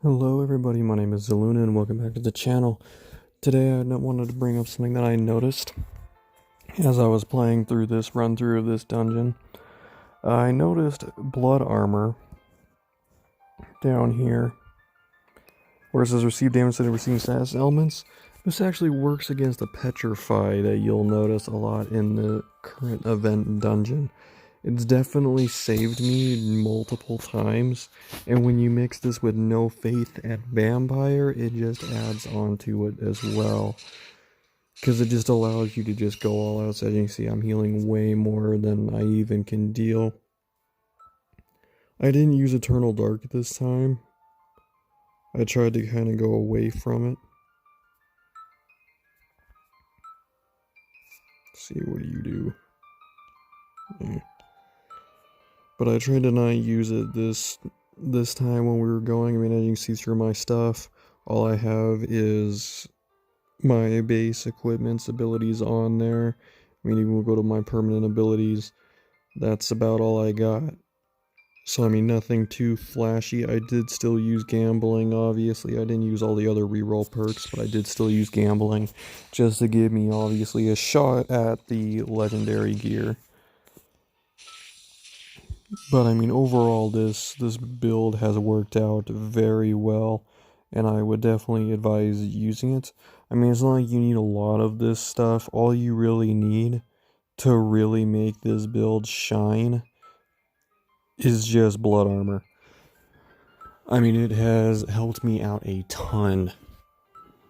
Hello everybody, my name is Zaluna and welcome back to the channel. Today I wanted to bring up something that I noticed as I was playing through this run through of this dungeon. I noticed blood armor down here where it says receive damage instead of receiving status elements. This actually works against the petrify that you'll notice a lot in the current event dungeon. It's definitely saved me multiple times, and when you mix this with No Faith at Vampire, it just adds on to it as well. Because it just allows you to just go all out. So as you can see, I'm healing way more than I even can deal. I didn't use Eternal Dark this time. I tried to kind of go away from it. Let's see, what do you do? Yeah. But I tried to not use it this time when we were going. I mean, as you can see through my stuff, all I have is my base equipment's abilities on there. I mean, even we'll go to my permanent abilities. That's about all I got. So, I mean, nothing too flashy. I did still use gambling, obviously. I didn't use all the other reroll perks, but I did still use gambling just to give me, obviously, a shot at the legendary gear. But I mean, overall, this build has worked out very well, and I would definitely advise using it. I mean, it's not like you need a lot of this stuff. All you really need to really make this build shine is just blood armor. I mean, it has helped me out a ton.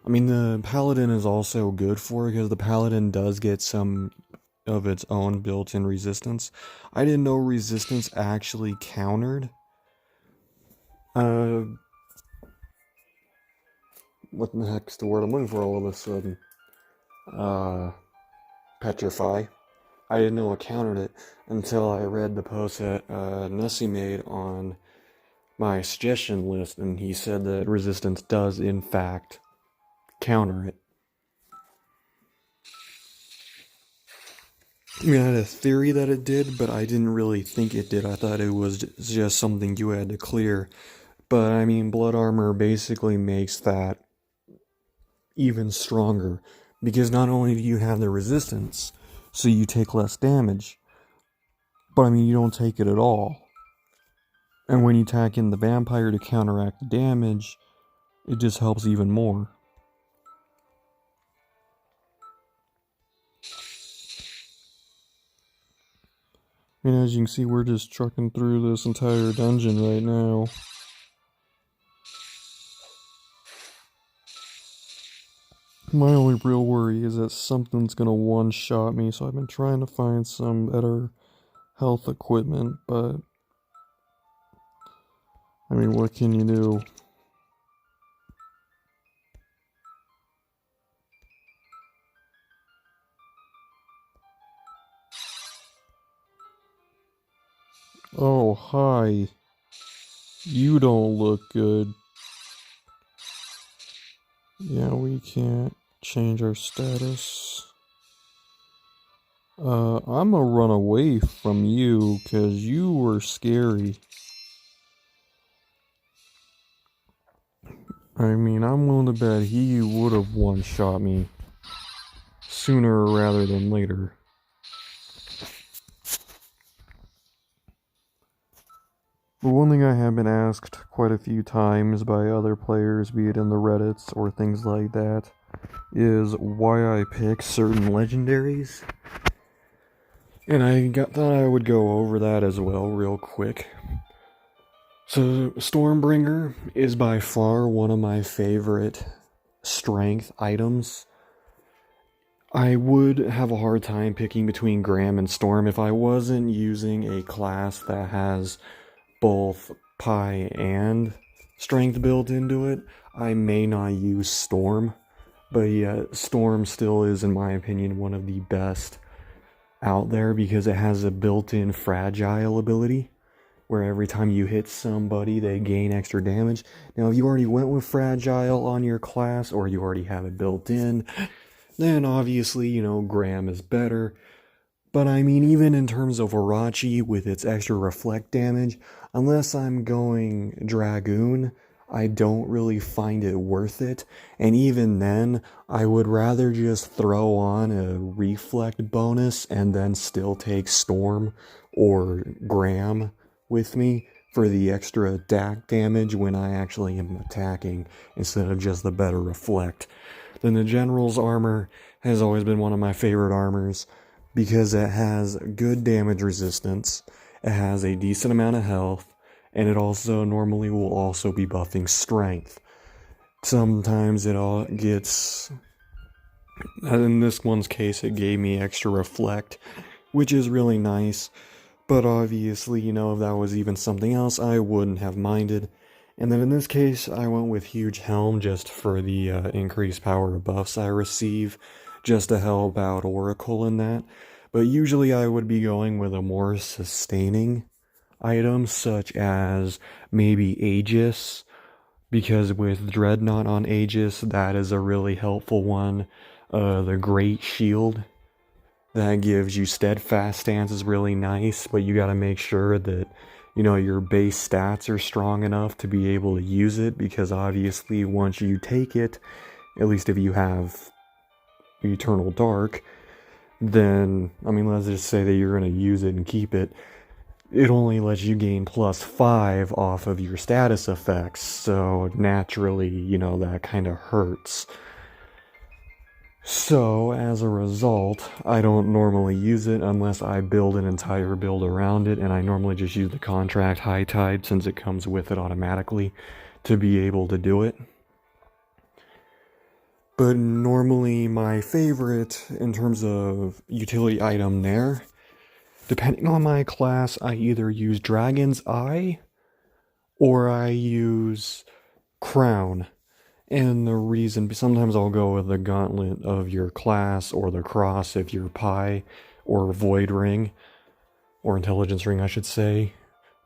I mean, the paladin is also good for it because the paladin does get some of its own built-in resistance. I didn't know resistance actually countered. What the heck's the word I'm looking for all of a sudden? Petrify. I didn't know it countered it until I read the post that Nessie made on my suggestion list, and he said that resistance does in fact counter it. I mean, I had a theory that it did, but I didn't really think it did. I thought it was just something you had to clear. But, I mean, blood armor basically makes that even stronger. Because not only do you have the resistance, so you take less damage, but, I mean, you don't take it at all. And when you tack in the vampire to counteract the damage, it just helps even more. And as you can see, we're just trucking through this entire dungeon right now. My only real worry is that something's gonna one-shot me, so I've been trying to find some better health equipment, but I mean, what can you do? Oh, hi. You don't look good. Yeah, we can't change our status. I'm gonna run away from you, cause you were scary. I mean, I'm willing to bet he would have one-shot me sooner rather than later. But one thing I have been asked quite a few times by other players, be it in the Reddits or things like that, is why I pick certain legendaries. And I thought I would go over that as well real quick. So, Stormbringer is by far one of my favorite strength items. I would have a hard time picking between Graham and Storm if I wasn't using a class that has both Pi and Strength built into it. I may not use Storm, but yeah, Storm still is, in my opinion, one of the best out there because it has a built-in Fragile ability where every time you hit somebody, they gain extra damage. Now, if you already went with Fragile on your class or you already have it built in, then obviously, you know, Graham is better. But I mean, even in terms of Orochi with its extra reflect damage, unless I'm going Dragoon, I don't really find it worth it. And even then, I would rather just throw on a reflect bonus and then still take Storm or Graham with me for the extra attack damage when I actually am attacking instead of just the better reflect. Then the General's armor has always been one of my favorite armors because it has good damage resistance, it has a decent amount of health, and it also normally will also be buffing strength. Sometimes it all gets, in this one's case, it gave me extra reflect, which is really nice, but obviously, you know, if that was even something else, I wouldn't have minded. And then in this case, I went with Huge Helm just for the increased power of buffs I receive, just to help out Oracle in that. But usually I would be going with a more sustaining item, such as maybe Aegis, because with Dreadnought on Aegis, that is a really helpful one. The Great Shield, that gives you steadfast stance, is really nice, but you gotta make sure that, you know, your base stats are strong enough to be able to use it, because obviously once you take it, at least if you have Eternal Dark, then, I mean, let's just say that you're gonna use it and keep it, it only lets you gain +5 off of your status effects, so naturally, you know, that kind of hurts. So, as a result, I don't normally use it unless I build an entire build around it, and I normally just use the Contract High Tide since it comes with it automatically to be able to do it. But normally my favorite in terms of utility item there, depending on my class, I either use Dragon's Eye or I use Crown. And the reason, sometimes I'll go with the Gauntlet of your class, or the Cross if you're Pi, or Void Ring, or Intelligence Ring, I should say.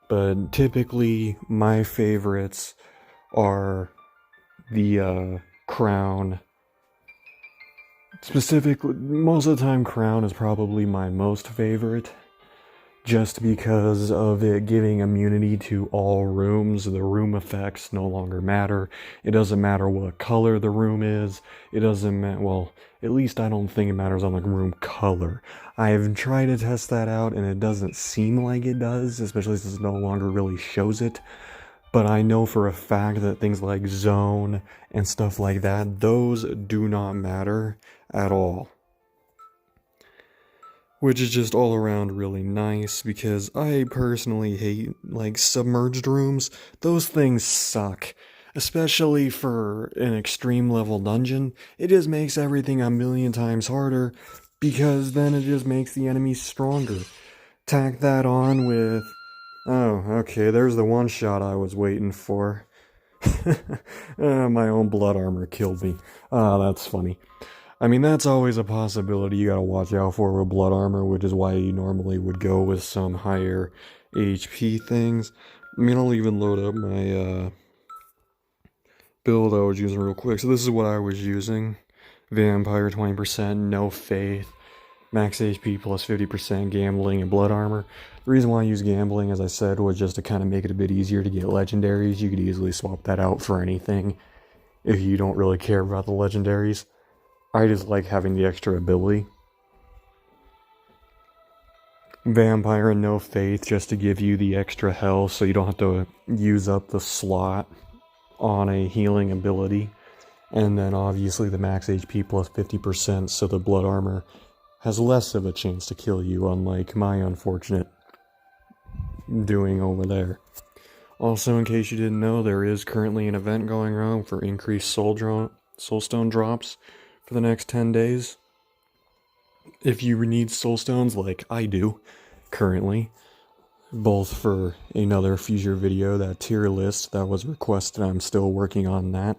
But typically, my favorites are the Crown. Specifically, most of the time, Crown is probably my most favorite, just because of it giving immunity to all rooms. The room effects no longer matter. It doesn't matter what color the room is. It doesn't matter, well, at least I don't think it matters on the room color. I've tried to test that out and it doesn't seem like it does, especially since it no longer really shows it. But I know for a fact that things like zone and stuff like that, those do not matter at all. Which is just all around really nice, because I personally hate, like, submerged rooms. Those things suck. Especially for an extreme level dungeon. It just makes everything a million times harder, because then it just makes the enemies stronger. Tack that on with... oh, okay, there's the one shot I was waiting for. My own blood armor killed me. That's funny. I mean, that's always a possibility you gotta watch out for with blood armor, which is why you normally would go with some higher HP things. I mean, I'll even load up my build I was using real quick. So this is what I was using. Vampire 20%, no faith, max HP plus 50% gambling and blood armor. The reason why I use gambling, as I said, was just to kind of make it a bit easier to get legendaries. You could easily swap that out for anything if you don't really care about the legendaries. I just like having the extra ability. Vampire and no faith, just to give you the extra health so you don't have to use up the slot on a healing ability. And then obviously the max HP plus 50%, so the blood armor has less of a chance to kill you, unlike my unfortunate doing over there. Also, in case you didn't know, there is currently an event going on for increased soulstone drops for the next 10 days. If you need soulstones like I do currently, both for another future video, that tier list that was requested, I'm still working on that.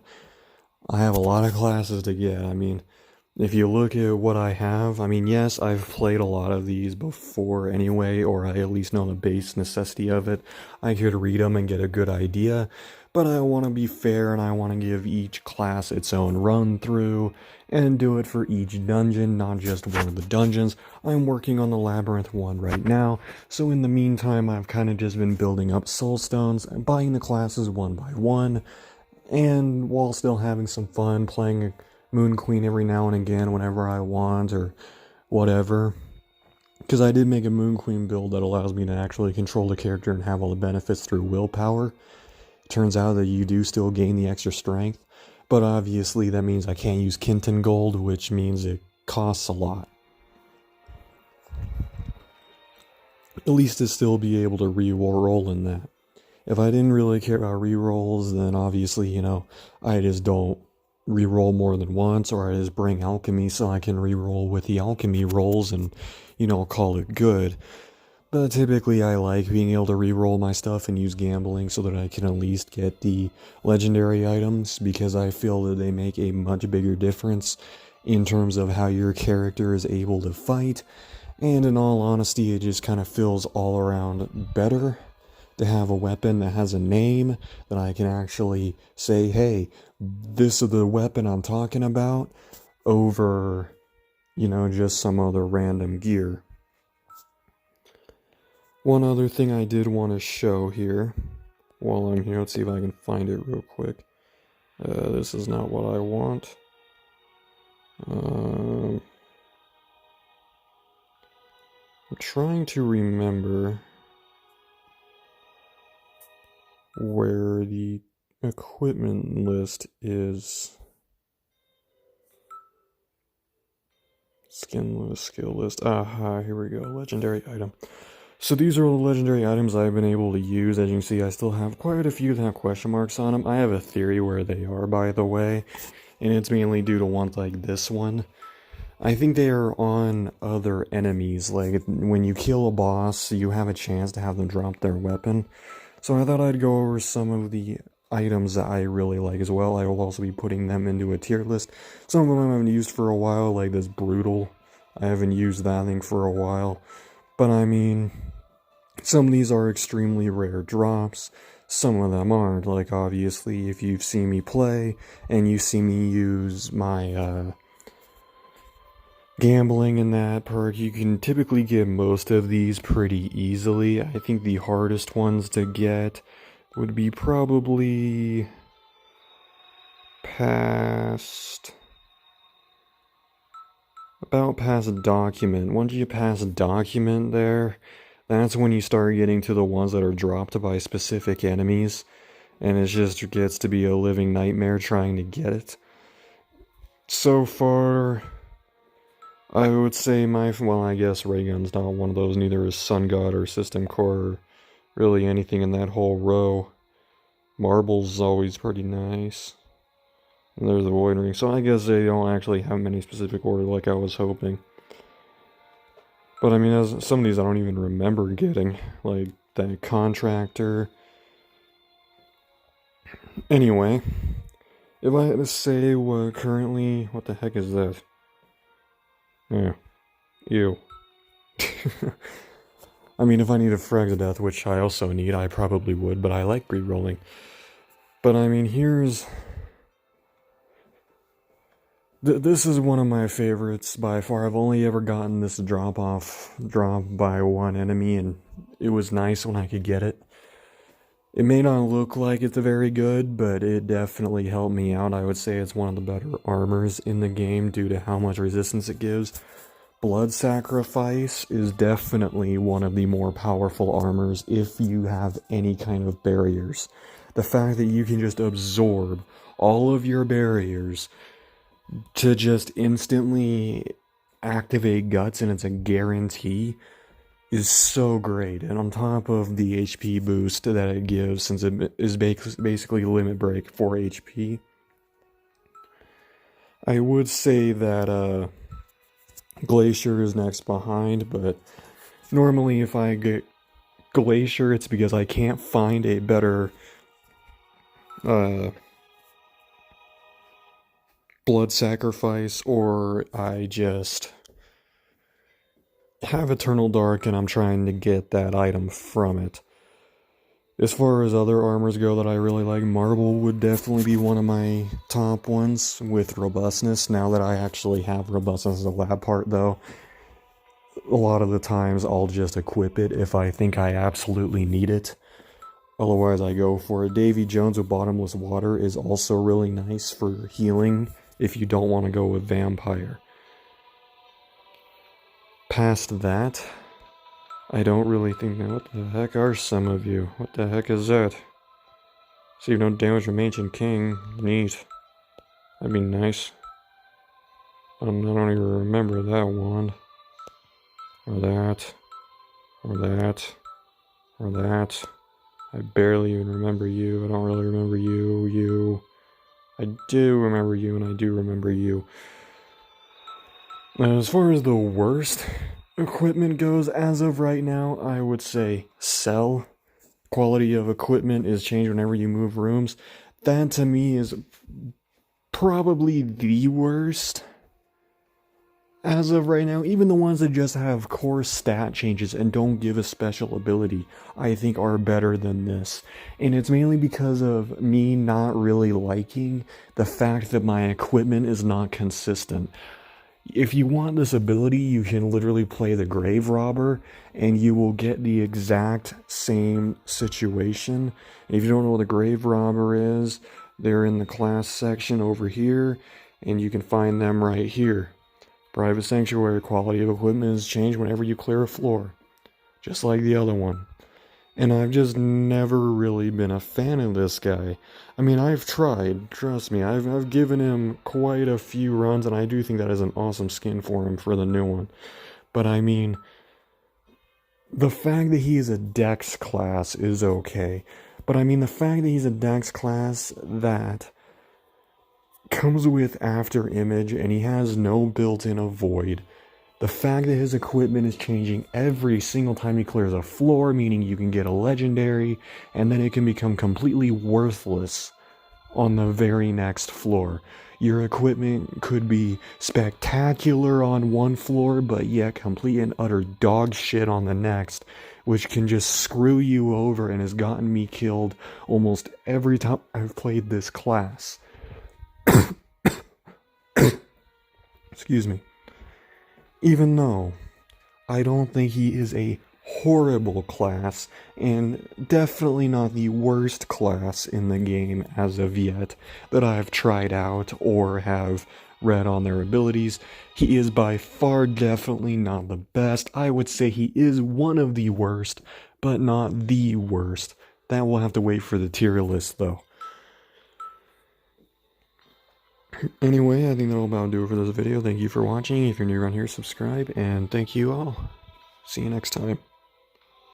I have a lot of classes to get. I mean, if you look at what I have, I mean, yes, I've played a lot of these before anyway, or I at least know the base necessity of it. I could read them and get a good idea, but I want to be fair and I want to give each class its own run through and do it for each dungeon, not just one of the dungeons. I'm working on the Labyrinth one right now, so in the meantime I've kind of just been building up soulstones and buying the classes one by one, and while still having some fun playing a Moon Queen every now and again whenever I want or whatever. Because I did make a Moon Queen build that allows me to actually control the character and have all the benefits through willpower. It turns out that you do still gain the extra strength, but obviously that means I can't use Kinton Gold, which means it costs a lot. At least to still be able to re-roll in that. If I didn't really care about re-rolls, then obviously, you know, I just don't re-roll more than once, or I just bring alchemy so I can re-roll with the alchemy rolls and, you know, call it good. But typically I like being able to re-roll my stuff and use gambling so that I can at least get the legendary items, because I feel that they make a much bigger difference in terms of how your character is able to fight. And in all honesty, it just kind of feels all around better to have a weapon that has a name that I can actually say, hey, this is the weapon I'm talking about, over, you know, just some other random gear. One other thing I did want to show here while I'm here, let's see if I can find it real quick. This is not what I want. I'm trying to remember where the equipment list is. Skin list, skill list. Aha, here we go. Legendary item. So these are all the legendary items I've been able to use. As you can see, I still have quite a few that have question marks on them. I have a theory where they are, by the way, and it's mainly due to ones like this one. I think they are on other enemies. Like, when you kill a boss, you have a chance to have them drop their weapon. So I thought I'd go over some of the items that I really like as well. I will also be putting them into a tier list. Some of them I haven't used for a while, like this Brutal. I haven't used that thing for a while. But I mean, some of these are extremely rare drops. Some of them aren't. Like, obviously, if you've seen me play and you see me use my gambling in that perk, you can typically get most of these pretty easily. I think the hardest ones to get would be probably past document. Once you pass document there, that's when you start getting to the ones that are dropped by specific enemies, and it just gets to be a living nightmare trying to get it. So far, I would say well, I guess Raygun's not one of those, neither is Sun God or System Core, or really anything in that whole row. Marble's always pretty nice. And there's the Void Ring, so I guess they don't actually have many specific order like I was hoping. But I mean, as some of these I don't even remember getting, like that Contractor. Anyway, if I had to say what the heck is that? Yeah. Ew. I mean, if I need a Frag to Death, which I also need, I probably would, but I like re-rolling. But I mean, this is one of my favorites by far. I've only ever gotten this drop by one enemy, and it was nice when I could get it. It may not look like it's very good, but it definitely helped me out. I would say it's one of the better armors in the game due to how much resistance it gives. Blood Sacrifice is definitely one of the more powerful armors if you have any kind of barriers. The fact that you can just absorb all of your barriers to just instantly activate Guts, and it's a guarantee, is so great. And on top of the HP boost that it gives, since it is basically limit break for HP, I would say that Glacier is next behind, but normally if I get Glacier, it's because I can't find a better Blood Sacrifice, or I just have Eternal Dark and I'm trying to get that item from it. As far as other armors go that I really like, Marble would definitely be one of my top ones, with Robustness. Now that I actually have Robustness as a lab part, though, a lot of the times I'll just equip it if I think I absolutely need it. Otherwise, I go for it. Davy Jones with Bottomless Water is also really nice for healing if you don't want to go with Vampire. Past that, I don't really think... Now, what the heck are some of you? What the heck is that? See, no damage from Ancient King. Neat. That'd be nice. I don't even remember that one. Or that. Or that. Or that. I barely even remember you. I don't really remember you. I do remember you, and I do remember you. Now, as far as the worst equipment goes, as of right now, I would say sell. Quality of equipment is changed whenever you move rooms. That, to me, is probably the worst. As of right now, even the ones that just have core stat changes and don't give a special ability, I think are better than this. And it's mainly because of me not really liking the fact that my equipment is not consistent. If you want this ability, you can literally play the Grave Robber, and you will get the exact same situation. If you don't know what the Grave Robber is, they're in the class section over here, and you can find them right here. Private Sanctuary, quality of equipment is changed whenever you clear a floor, just like the other one. And I've just never really been a fan of this guy. I mean, I've tried, trust me, I've given him quite a few runs, and I do think that is an awesome skin for him for the new one. But I mean, the fact that he is a Dex class is okay. But I mean, the fact that he's a Dex class that comes with After Image, and he has no built-in avoid. The fact that his equipment is changing every single time he clears a floor, meaning you can get a legendary, and then it can become completely worthless on the very next floor. Your equipment could be spectacular on one floor, but yet complete and utter dog shit on the next, which can just screw you over and has gotten me killed almost every time I've played this class. Excuse me. Even though I don't think he is a horrible class, and definitely not the worst class in the game as of yet that I've tried out or have read on their abilities, he is by far definitely not the best. I would say he is one of the worst, but not the worst. That will have to wait for the tier list, though. Anyway, I think that'll about do it for this video. Thank you for watching. If you're new around here, subscribe, and thank you all. See you next time.